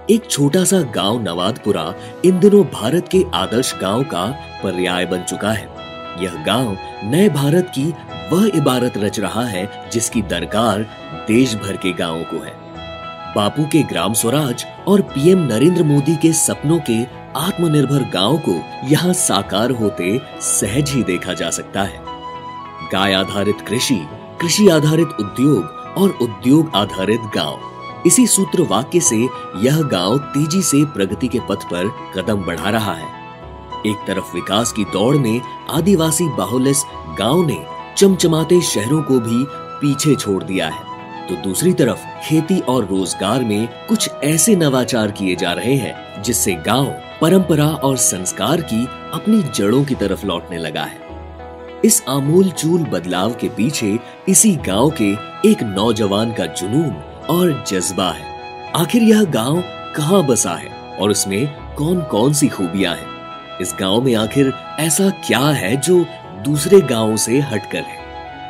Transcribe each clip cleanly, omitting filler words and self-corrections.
एक छोटा सा गांव नवादपुरा इन दिनों भारत के आदर्श गांव का पर्याय बन चुका है। यह गांव नए भारत की वह इबारत रच रहा है जिसकी दरकार देश भर के गांवों को है। बापू के ग्राम स्वराज और पीएम नरेंद्र मोदी के सपनों के आत्मनिर्भर गांव को यहाँ साकार होते सहज ही देखा जा सकता है। गाय आधारित कृषि, कृषि आधारित उद्योग और उद्योग आधारित गांव, इसी सूत्र वाक्य से यह गांव तेजी से प्रगति के पथ पर कदम बढ़ा रहा है। एक तरफ विकास की दौड़ में आदिवासी बाहुल इस गांव ने चमचमाते शहरों को भी पीछे छोड़ दिया है, तो दूसरी तरफ खेती और रोजगार में कुछ ऐसे नवाचार किए जा रहे हैं जिससे गांव परंपरा और संस्कार की अपनी जड़ों की तरफ लौटने लगा है। इस आमूल चूल बदलाव के पीछे इसी गांव के एक नौजवान का जुनून और जज्बा है। आखिर यह गांव कहां बसा है और उसमें कौन कौन सी खूबियां हैं? इस गांव में आखिर ऐसा क्या है जो दूसरे गांवों से हटकर है?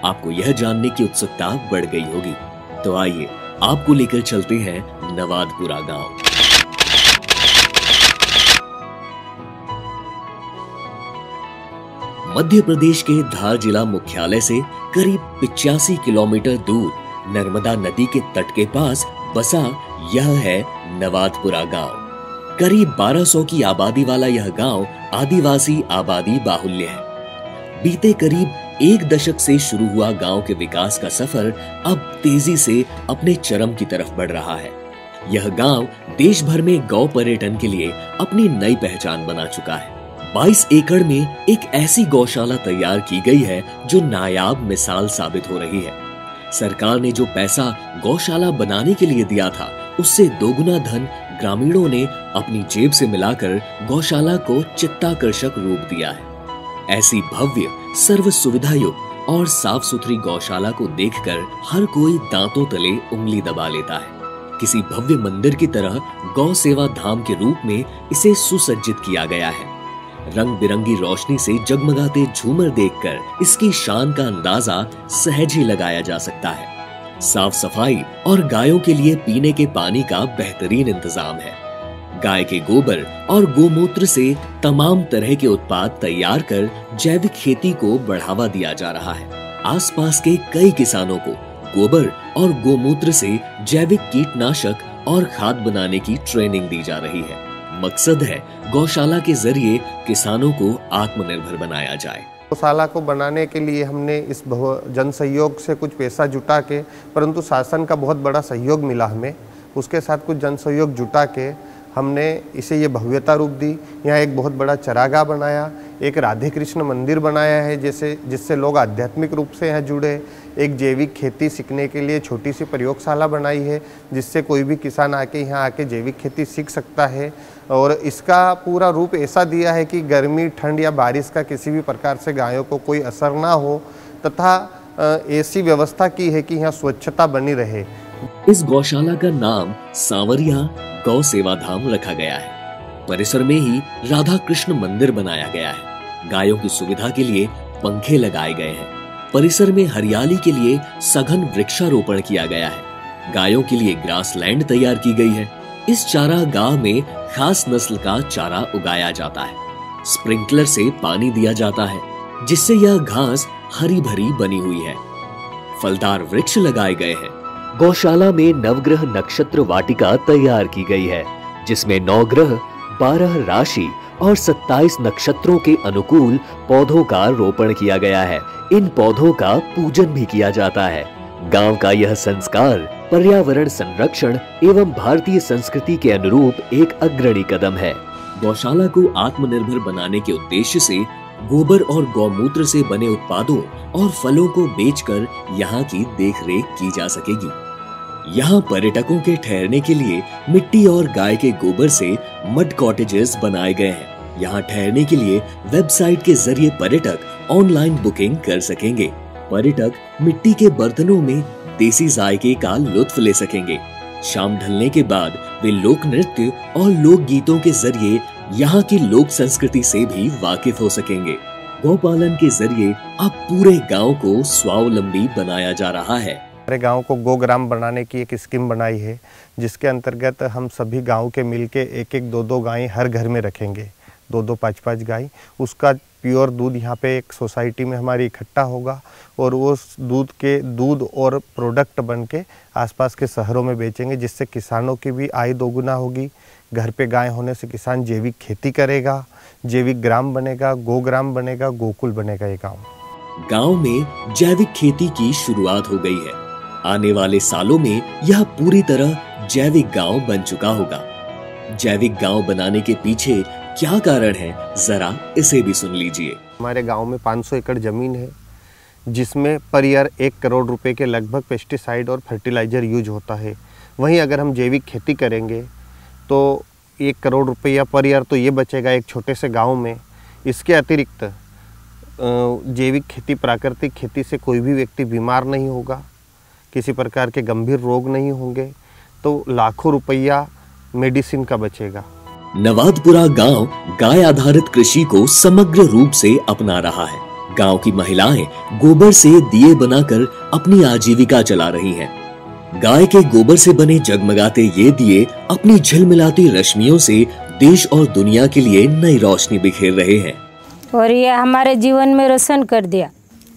आपको यह जानने की उत्सुकता बढ़ गई होगी, तो आइए आपको लेकर चलते हैं नवादपुरा गांव। मध्य प्रदेश के धार जिला मुख्यालय से करीब 85 किलोमीटर दूर नर्मदा नदी के तट के पास बसा यह है नवादपुरा गांव। करीब 1200 की आबादी वाला यह गांव आदिवासी आबादी बाहुल्य है। बीते करीब एक दशक से शुरू हुआ गांव के विकास का सफर अब तेजी से अपने चरम की तरफ बढ़ रहा है। यह गांव देश भर में गौ पर्यटन के लिए अपनी नई पहचान बना चुका है। 22 एकड़ में एक ऐसी गौशाला तैयार की गई है जो नायाब मिसाल साबित हो रही है। सरकार ने जो पैसा गौशाला बनाने के लिए दिया था, उससे दोगुना धन ग्रामीणों ने अपनी जेब से मिलाकर गौशाला को चित्ताकर्षक रूप दिया है। ऐसी भव्य, सर्व सुविधा युक्त और साफ सुथरी गौशाला को देखकर हर कोई दांतों तले उंगली दबा लेता है। किसी भव्य मंदिर की तरह गौ सेवा धाम के रूप में इसे सुसज्जित किया गया है। रंग बिरंगी रोशनी से जगमगाते झूमर देखकर इसकी शान का अंदाजा सहज ही लगाया जा सकता है। साफ सफाई और गायों के लिए पीने के पानी का बेहतरीन इंतजाम है। गाय के गोबर और गोमूत्र से तमाम तरह के उत्पाद तैयार कर जैविक खेती को बढ़ावा दिया जा रहा है। आसपास के कई किसानों को गोबर और गोमूत्र से जैविक कीटनाशक और खाद बनाने की ट्रेनिंग दी जा रही है। मकसद है गौशाला के जरिए किसानों को आत्मनिर्भर बनाया जाए। गौशाला को बनाने के लिए हमने इस जन सहयोग से कुछ पैसा जुटा के, परंतु शासन का बहुत बड़ा सहयोग मिला हमें, उसके साथ कुछ जन सहयोग जुटा के हमने इसे ये भव्यता रूप दी। यहाँ एक बहुत बड़ा चरागाह बनाया, एक राधे कृष्ण मंदिर बनाया है जिससे लोग आध्यात्मिक रूप से यहाँ जुड़े। एक जैविक खेती सीखने के लिए छोटी सी प्रयोगशाला बनाई है जिससे कोई भी किसान आके यहाँ आके जैविक खेती सीख सकता है। और इसका पूरा रूप ऐसा दिया है कि गर्मी, ठंड या बारिश का किसी भी प्रकार से गायों को कोई असर ना हो, तथा ऐसी व्यवस्था की है कि यहाँ स्वच्छता बनी रहे। इस गौशाला का नाम सांवरिया गौ सेवा धाम रखा गया है। परिसर में ही राधा कृष्ण मंदिर बनाया गया है। गायों की सुविधा के लिए पंखे लगाए गए हैं। परिसर में हरियाली के लिए सघन वृक्षारोपण किया गया है। गायों के लिए ग्रास लैंड तैयार की गई है। इस चारागाह में खास नस्ल का चारा उगाया जाता है। स्प्रिंकलर से पानी दिया जाता है जिससे यह घास हरी भरी बनी हुई है। फलदार वृक्ष लगाए गए हैं। गौशाला में नवग्रह नक्षत्र वाटिका तैयार की गई है जिसमें 9 ग्रह, 12 राशि और 27 नक्षत्रों के अनुकूल पौधों का रोपण किया गया है। इन पौधों का पूजन भी किया जाता है। गांव का यह संस्कार पर्यावरण संरक्षण एवं भारतीय संस्कृति के अनुरूप एक अग्रणी कदम है। गौशाला को आत्मनिर्भर बनाने के उद्देश्य से गोबर और गौमूत्र से बने उत्पादों और फलों को बेचकर यहाँ की देखरेख की जा सकेगी। यहाँ पर्यटकों के ठहरने के लिए मिट्टी और गाय के गोबर से मड कॉटेजेस बनाए गए हैं। यहाँ ठहरने के लिए वेबसाइट के जरिए पर्यटक ऑनलाइन बुकिंग कर सकेंगे। पर्यटक मिट्टी के बर्तनों में देसी जायके का लुत्फ ले सकेंगे। शाम ढलने के बाद वे लोक नृत्य और लोक गीतों के जरिए यहाँ की लोक संस्कृति से भी वाकिफ हो सकेंगे। गौपालन के जरिए अब पूरे गांव को स्वावलंबी बनाया जा रहा है। हमारे गांव को गोग्राम बनाने की एक स्कीम बनाई है, जिसके अंतर्गत हम सभी गांव के मिलके एक एक दो दो गायें हर घर में रखेंगे, दो दो पाँच पाँच गाय। उसका प्योर दूध यहाँ पे एक सोसाइटी में हमारी इकट्ठा होगा और उस दूध और प्रोडक्ट बन के आसपास के शहरों में बेचेंगे, जिससे किसानों की भी आय दोगुना होगी। घर पे गाय होने से किसान जैविक खेती करेगा, जैविक ग्राम बनेगा, गोग्राम बनेगा, गोकुल बनेगा ये गाँव में जैविक खेती की शुरुआत हो गई है। आने वाले सालों में यह पूरी तरह जैविक गांव बन चुका होगा। जैविक गांव बनाने के पीछे क्या कारण है, जरा इसे भी सुन लीजिए। हमारे गांव में 500 एकड़ जमीन है, जिसमें पर ईयर 1 करोड़ रुपए के लगभग पेस्टिसाइड और फर्टिलाइजर यूज होता है। वहीं अगर हम जैविक खेती करेंगे तो 1 करोड़ रुपया पर ईयर तो ये बचेगा एक छोटे से गाँव में। इसके अतिरिक्त जैविक खेती, प्राकृतिक खेती से कोई भी व्यक्ति बीमार नहीं होगा, किसी प्रकार के गंभीर रोग नहीं होंगे, तो लाखों रुपया मेडिसिन का बचेगा। नवादपुरा गांव गाय आधारित कृषि को समग्र रूप से अपना रहा है। गांव की महिलाएं गोबर से दिए बनाकर अपनी आजीविका चला रही हैं। गाय के गोबर से बने जगमगाते ये दिए अपनी झिलमिलाती रश्मियों से देश और दुनिया के लिए नई रोशनी बिखेर रहे हैं। और ये हमारे जीवन में रोशन कर दिया,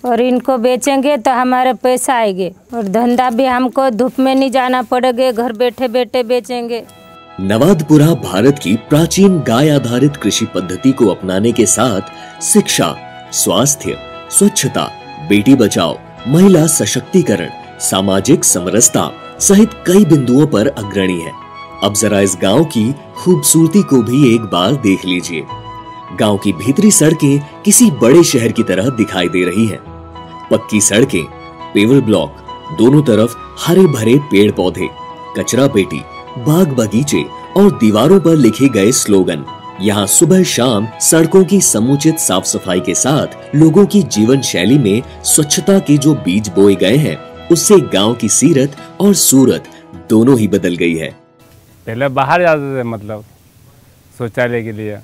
और इनको बेचेंगे तो हमारे पैसा आएंगे और धंधा भी हमको धूप में नहीं जाना पड़ेगा, घर बैठे बैठे बेचेंगे। नवादपुरा भारत की प्राचीन गाय आधारित कृषि पद्धति को अपनाने के साथ शिक्षा, स्वास्थ्य, स्वच्छता, बेटी बचाओ, महिला सशक्तिकरण, सामाजिक समरसता सहित कई बिंदुओं पर अग्रणी है। अब जरा इस गांव की खूबसूरती को भी एक बार देख लीजिए। गांव की भीतरी सड़कें किसी बड़े शहर की तरह दिखाई दे रही हैं। पक्की सड़कें, पेवर ब्लॉक, दोनों तरफ हरे भरे पेड़ पौधे, कचरा पेटी, बाग बगीचे और दीवारों पर लिखे गए स्लोगन। यहाँ सुबह शाम सड़कों की समुचित साफ सफाई के साथ लोगों की जीवन शैली में स्वच्छता के जो बीज बोए गए हैं, उससे गांव की सीरत और सूरत दोनों ही बदल गई है। पहले बाहर जाते थे, मतलब शौचालय के लिए,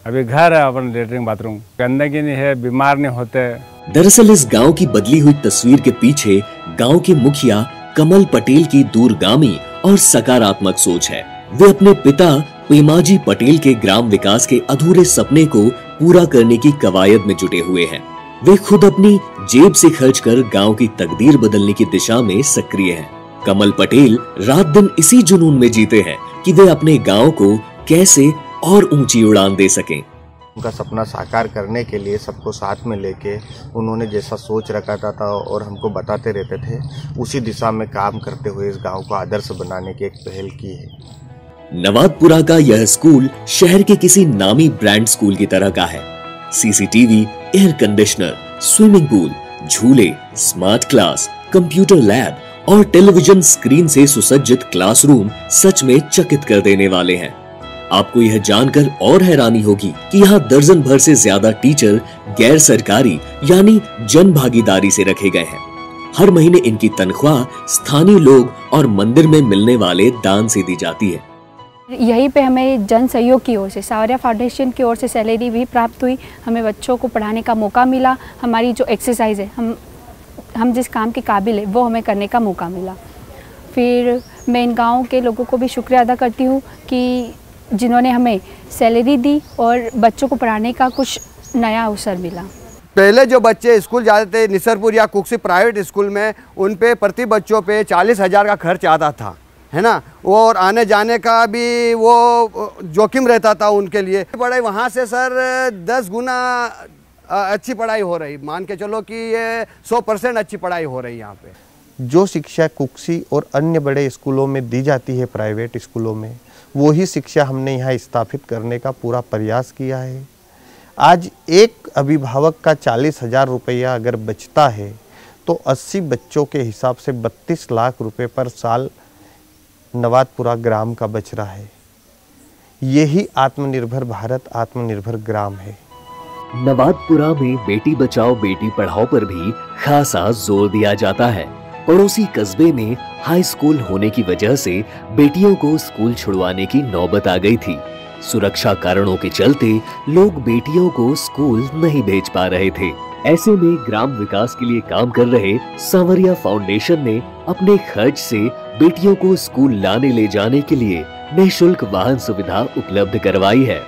अभी घर है अपन लेटरिन बाथरूम, गंदगी नहीं है, बीमार नहीं होते। दरअसल इस गांव की बदली हुई तस्वीर के पीछे गांव के मुखिया कमल पटेल की दूरगामी और सकारात्मक सोच है। वे अपने पिता पेमाजी पटेल के ग्राम विकास के अधूरे सपने को पूरा करने की कवायद में जुटे हुए हैं। वे खुद अपनी जेब से खर्च कर गांव की तकदीर बदलने की दिशा में सक्रिय हैं। कमल पटेल रात दिन इसी जुनून में जीते हैं कि वे अपने गांव को कैसे और ऊंची उड़ान दे सकें। उनका सपना साकार करने के लिए सबको साथ में लेके उन्होंने जैसा सोच रखा था और हमको बताते रहते थे, उसी दिशा में काम करते हुए इस गांव को आदर्श बनाने की एक पहल की है। नवादपुरा का यह स्कूल शहर के किसी नामी ब्रांड स्कूल की तरह का है। CCTV, air conditioner, swimming pool, झूले, स्मार्ट क्लास, कंप्यूटर लैब और टेलीविजन स्क्रीन से सुसज्जित क्लासरूम सच में चकित कर देने वाले हैं। आपको यह जानकर और हैरानी होगी कि यहाँ दर्जन भर से ज्यादा टीचर गैर सरकारी यानी जन भागीदारी से रखे गए हैं। हर महीने इनकी तनख्वाह स्थानीय लोग और मंदिर में मिलने वाले दान से दी जाती है। यहीं पे हमें जन सहयोग की ओर से, सावरिया फाउंडेशन की ओर से सैलरी भी प्राप्त हुई। हमें बच्चों को पढ़ाने का मौका मिला। हमारी जो एक्सरसाइज है, हम जिस काम के काबिल है वो हमें करने का मौका मिला। फिर मैं इन गाँव के लोगों को भी शुक्रिया अदा करती हूँ कि जिन्होंने हमें सैलरी दी और बच्चों को पढ़ाने का कुछ नया अवसर मिला। पहले जो बच्चे स्कूल जाते थे निसरपुर या कुक्सी प्राइवेट स्कूल में, उन पे प्रति बच्चों पे 40,000 का खर्च आता था, है ना, और आने जाने का भी वो जोखिम रहता था उनके लिए। पढ़ाई वहाँ से सर 10 गुना अच्छी पढ़ाई हो रही, मान के चलो कि ये 100% अच्छी पढ़ाई हो रही यहाँ पे। जो शिक्षा कुक्सी और अन्य बड़े स्कूलों में दी जाती है, प्राइवेट स्कूलों में, वही शिक्षा हमने यहाँ स्थापित करने का पूरा प्रयास किया है। आज एक अभिभावक का 40,000 रुपया अगर बचता है तो 80 बच्चों के हिसाब से 32 लाख रुपए पर साल नवादपुरा ग्राम का बच रहा है। यही आत्मनिर्भर भारत, आत्मनिर्भर ग्राम है। नवादपुरा में बेटी बचाओ बेटी पढ़ाओ पर भी खासा जोर दिया जाता है। पड़ोसी कस्बे में हाई स्कूल होने की वजह से बेटियों को स्कूल छुड़वाने की नौबत आ गई थी। सुरक्षा कारणों के चलते लोग बेटियों को स्कूल नहीं भेज पा रहे थे। ऐसे में ग्राम विकास के लिए काम कर रहे सांवरिया फाउंडेशन ने अपने खर्च से बेटियों को स्कूल लाने ले जाने के लिए निःशुल्क वाहन सुविधा उपलब्ध करवाई है।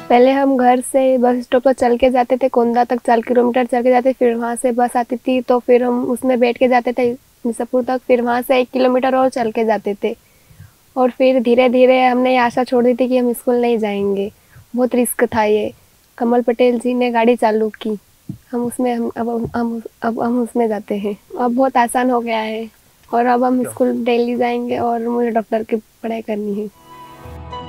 पहले हम घर से बस स्टॉप पर चल के जाते थे, कोंदा तक 4 किलोमीटर चल के जाते, फिर वहाँ से बस आती थी तो फिर हम उसमें बैठ के जाते थे निसरपुर तक, फिर वहाँ से 1 किलोमीटर और चल के जाते थे। और फिर धीरे धीरे हमने आशा छोड़ दी थी कि हम स्कूल नहीं जाएंगे, बहुत रिस्क था ये। कमल पटेल जी ने गाड़ी चालू की, हम उसमें अब हम उसमें जाते हैं। अब बहुत आसान हो गया है और अब हम स्कूल डेली जाएंगे और मुझे डॉक्टर की पढ़ाई करनी है।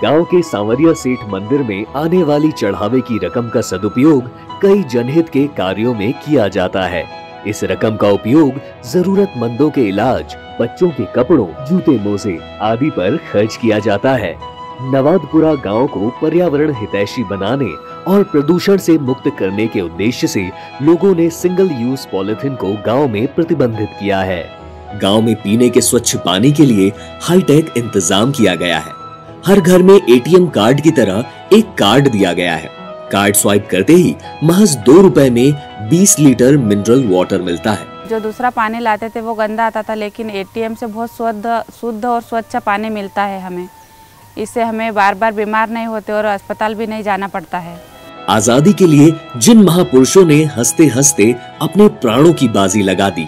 गांव के सांवरिया सेठ मंदिर में आने वाली चढ़ावे की रकम का सदुपयोग कई जनहित के कार्यों में किया जाता है। इस रकम का उपयोग जरूरतमंदों के इलाज, बच्चों के कपड़ों, जूते मोजे आदि पर खर्च किया जाता है। नवादपुरा गांव को पर्यावरण हितैषी बनाने और प्रदूषण से मुक्त करने के उद्देश्य से लोगों ने सिंगल यूज पॉलिथीन को गांव में प्रतिबंधित किया है। गांव में पीने के स्वच्छ पानी के लिए हाईटेक इंतजाम किया गया है। हर घर में एटीएम कार्ड की तरह एक कार्ड दिया गया है। कार्ड स्वाइप करते ही महज 2 रुपए में 20 लीटर मिनरल वाटर मिलता है। जो दूसरा पानी लाते थे वो गंदा आता था, लेकिन एटीएम से बहुत शुद्ध और स्वच्छ पानी मिलता है हमें। इससे हमें बार बार बीमार नहीं होते और अस्पताल भी नहीं जाना पड़ता है। आजादी के लिए जिन महापुरुषों ने हंसते हंसते अपने प्राणों की बाजी लगा दी,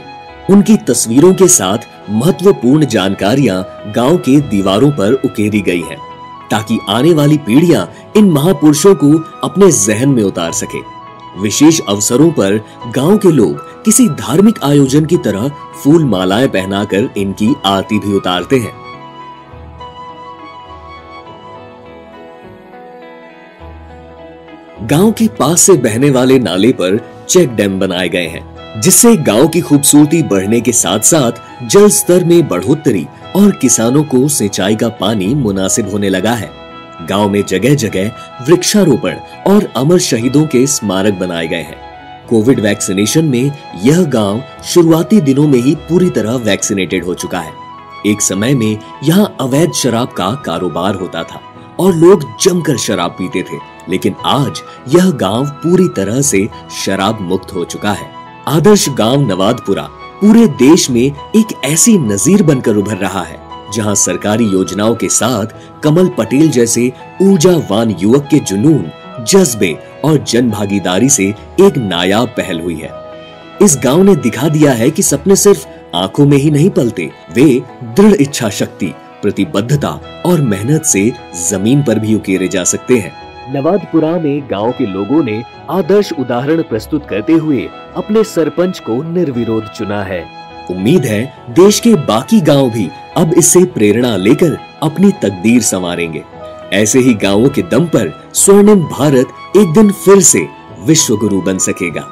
उनकी तस्वीरों के साथ महत्वपूर्ण जानकारियां गांव के दीवारों पर उकेरी गई हैं, ताकि आने वाली पीढ़ियां इन महापुरुषों को अपने जहन में उतार सके। विशेष अवसरों पर गांव के लोग किसी धार्मिक आयोजन की तरह फूल मालाएं पहनाकर इनकी आरती भी उतारते हैं। गांव के पास से बहने वाले नाले पर चेक डैम बनाए गए हैं, जिससे गांव की खूबसूरती बढ़ने के साथ साथ जल स्तर में बढ़ोतरी और किसानों को सिंचाई का पानी मुनासिब होने लगा है। गांव में जगह जगह वृक्षारोपण और अमर शहीदों के स्मारक बनाए गए हैं। कोविड वैक्सीनेशन में यह गांव शुरुआती दिनों में ही पूरी तरह वैक्सीनेटेड हो चुका है। एक समय में यहाँ अवैध शराब का कारोबार होता था और लोग जमकर शराब पीते थे, लेकिन आज यह गांव पूरी तरह से शराब मुक्त हो चुका है। आदर्श गांव नवादपुरा पूरे देश में एक ऐसी नजीर बनकर उभर रहा है, जहां सरकारी योजनाओं के साथ कमल पटेल जैसे ऊर्जावान युवक के जुनून, जज्बे और जन भागीदारी से एक नायाब पहल हुई है। इस गांव ने दिखा दिया है कि सपने सिर्फ आंखों में ही नहीं पलते, वे दृढ़ इच्छा शक्ति, प्रतिबद्धता और मेहनत से जमीन पर भी उकेरे जा सकते हैं। नवादपुरा में गांव के लोगों ने आदर्श उदाहरण प्रस्तुत करते हुए अपने सरपंच को निर्विरोध चुना है। उम्मीद है देश के बाकी गांव भी अब इससे प्रेरणा लेकर अपनी तकदीर संवारेंगे। ऐसे ही गांवों के दम पर स्वर्णिम भारत एक दिन फिर से विश्व गुरु बन सकेगा।